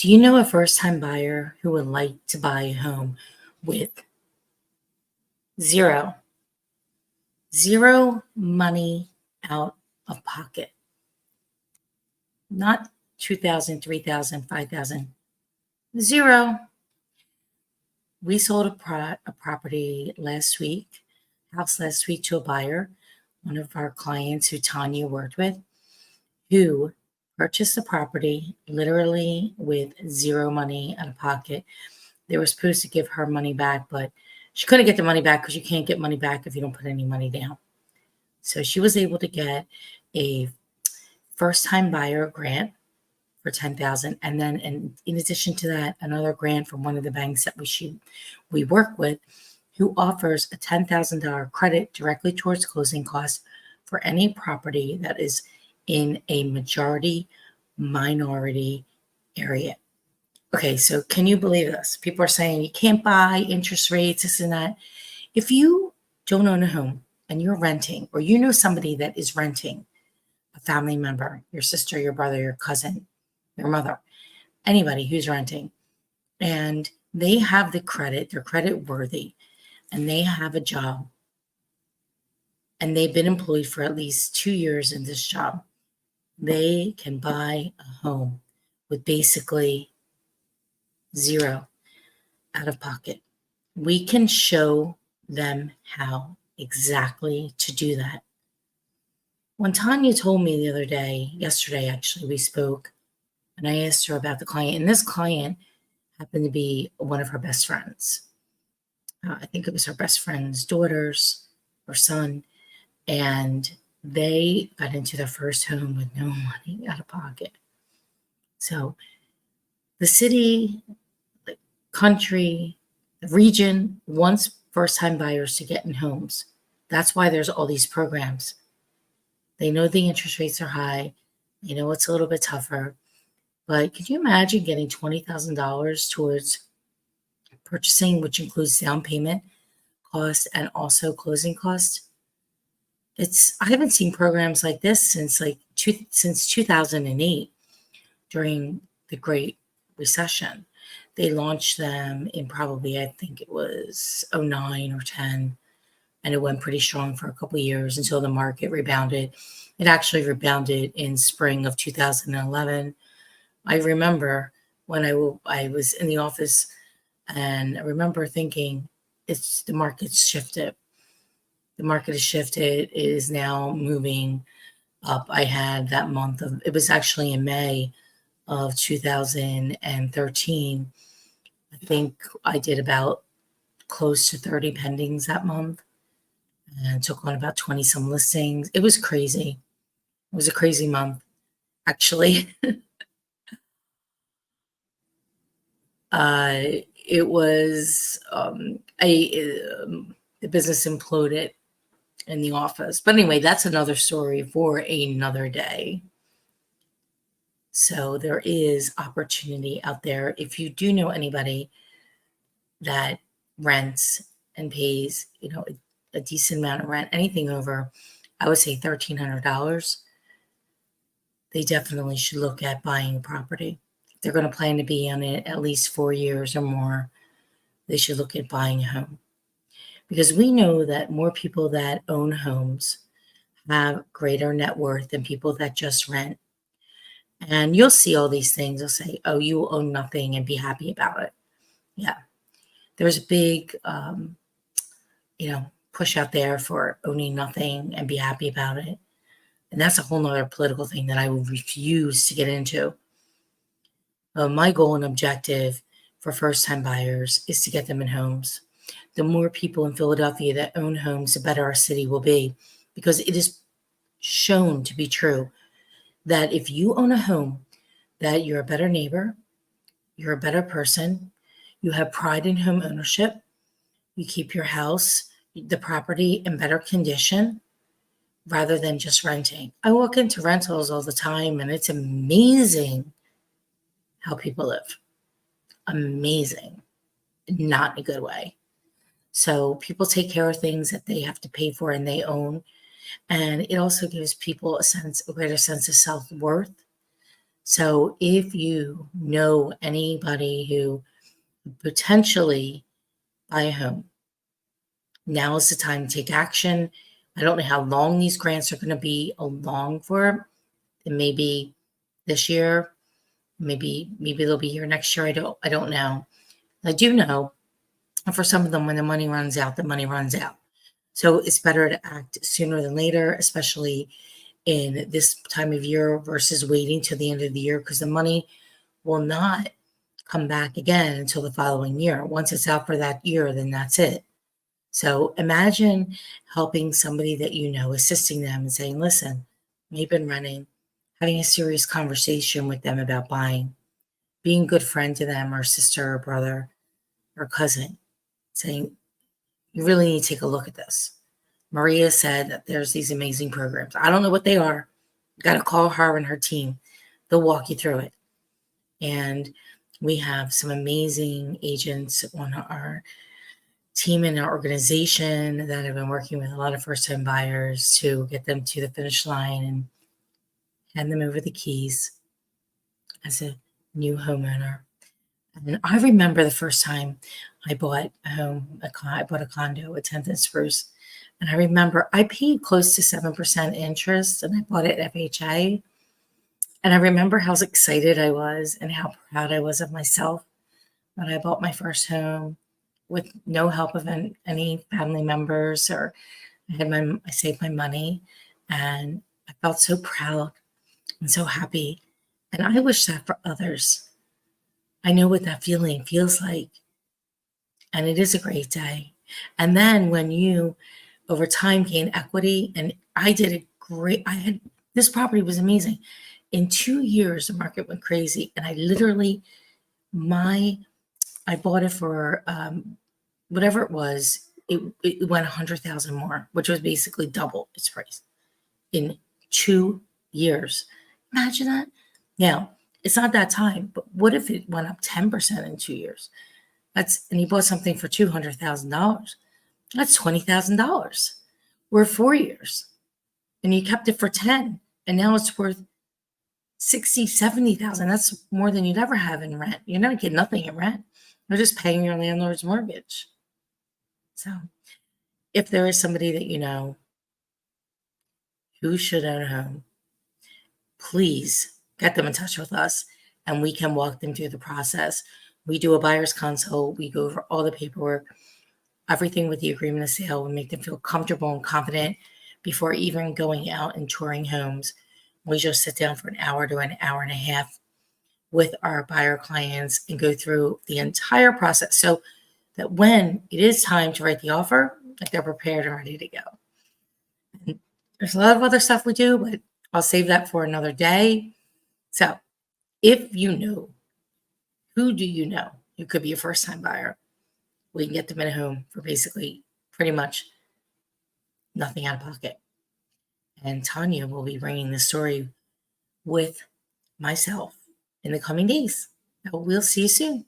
Do you know a first-time buyer who would like to buy a home with zero, zero money out of pocket? Not 2,000, 3,000, 5,000, zero. We sold a property house last week to a buyer, one of our clients who Tanya worked with, who purchased the property literally with zero money out of pocket. They were supposed to give her money back, but she couldn't get the money back because you can't get money back if you don't put any money down. So she was able to get a first-time buyer grant for $10,000, and then in addition to that, another grant from one of the banks that we work with, who offers a $10,000 credit directly towards closing costs for any property that is in a majority minority area. Okay, so can you believe this? People are saying you can't buy, interest rates, this and that. If you don't own a home and you're renting, or you know somebody that is renting, a family member, your sister, your brother, your cousin, your mother, anybody who's renting, and they have the credit, they're credit worthy, and they have a job, and they've been employed for at least 2 years in this job, they can buy a home with basically zero out of pocket. We can show them how exactly to do that. When Tanya told me the other day, yesterday actually, we spoke, and I asked her about the client, and this client happened to be one of her best friends. I think it was her best friend's daughter's or son, and they got into their first home with no money out of pocket. So the city, the country, the region wants first-time buyers to get in homes. That's why there's all these programs. They know the interest rates are high. They know it's a little bit tougher. But could you imagine getting $20,000 towards purchasing, which includes down payment cost and also closing costs? I haven't seen programs like this since 2008 during the Great Recession. They launched them in probably, I think it was 09 or 10, and it went pretty strong for a couple of years until the market rebounded. It actually rebounded in spring of 2011. I remember when I was in the office, and I remember thinking, the market's shifted. The market has shifted. It is now moving up. I had that it was actually in May of 2013. I think I did about close to 30 pendings that month and took on about 20 some listings. It was crazy. It was a crazy month, actually. It was the business imploded in the office. But anyway, that's another story for another day. So there is opportunity out there. If you do know anybody that rents and pays, a decent amount of rent, anything over, I would say $1,300, they definitely should look at buying a property. If they're going to plan to be on it at least 4 years or more, they should look at buying a home. Because we know that more people that own homes have greater net worth than people that just rent. And you'll see all these things. They'll say, oh, you own nothing and be happy about it. Yeah. There's a big, push out there for owning nothing and be happy about it. And that's a whole nother political thing that I would refuse to get into. My goal and objective for first-time buyers is to get them in homes. The more people in Philadelphia that own homes, the better our city will be, because it is shown to be true that if you own a home, that you're a better neighbor, you're a better person, you have pride in home ownership, you keep your house, the property in better condition rather than just renting. I walk into rentals all the time, and it's amazing how people live. Amazing. Not in a good way. So people take care of things that they have to pay for and they own. And it also gives people a greater sense of self-worth. So if you know anybody who potentially buy a home, now is the time to take action. I don't know how long these grants are going to be along for. It may be this year, maybe they'll be here next year. I don't know. I do know for some of them, when the money runs out, the money runs out. So it's better to act sooner than later, especially in this time of year versus waiting till the end of the year, because the money will not come back again until the following year. Once it's out for that year, then that's it. So imagine helping somebody that you know, assisting them and saying, listen, you've been running, having a serious conversation with them about buying, being a good friend to them, or sister or brother or cousin, saying, you really need to take a look at this. Maria said that there's these amazing programs. I don't know what they are. You got to call her and her team. They'll walk you through it. And we have some amazing agents on our team in our organization that have been working with a lot of first-time buyers to get them to the finish line and hand them over the keys as a new homeowner. And I remember the first time I bought a home, I bought a condo at 10th and Spruce. And I remember I paid close to 7% interest and I bought it at FHA. And I remember how excited I was and how proud I was of myself when I bought my first home with no help of any family members, or I saved my money and I felt so proud and so happy. And I wish that for others. I know what that feeling feels like. And it is a great day. And then when you over time gain equity, and this property was amazing. In 2 years, the market went crazy. And I literally, I bought it for whatever it was, it went 100,000 more, which was basically double its price in 2 years. Imagine that. Now, it's not that time, but what if it went up 10% in 2 years? And you bought something for $200,000. That's $20,000. We're 4 years, and you kept it for 10, and now it's worth 60, 70,000. That's more than you'd ever have in rent. You're not getting nothing in rent. You're just paying your landlord's mortgage. So if there is somebody that you know who should own a home, please get them in touch with us and we can walk them through the process. We do a buyer's consult. We go over all the paperwork, everything with the agreement of sale. We make them feel comfortable and confident before even going out and touring homes. We just sit down for an hour to an hour and a half with our buyer clients and go through the entire process so that when it is time to write the offer, like they're prepared and ready to go. And there's a lot of other stuff we do, but I'll save that for another day. So if you know, who do you know who could be a first-time buyer? We can get them in a home for basically pretty much nothing out of pocket. And Tanya will be bringing the story with myself in the coming days. We'll see you soon.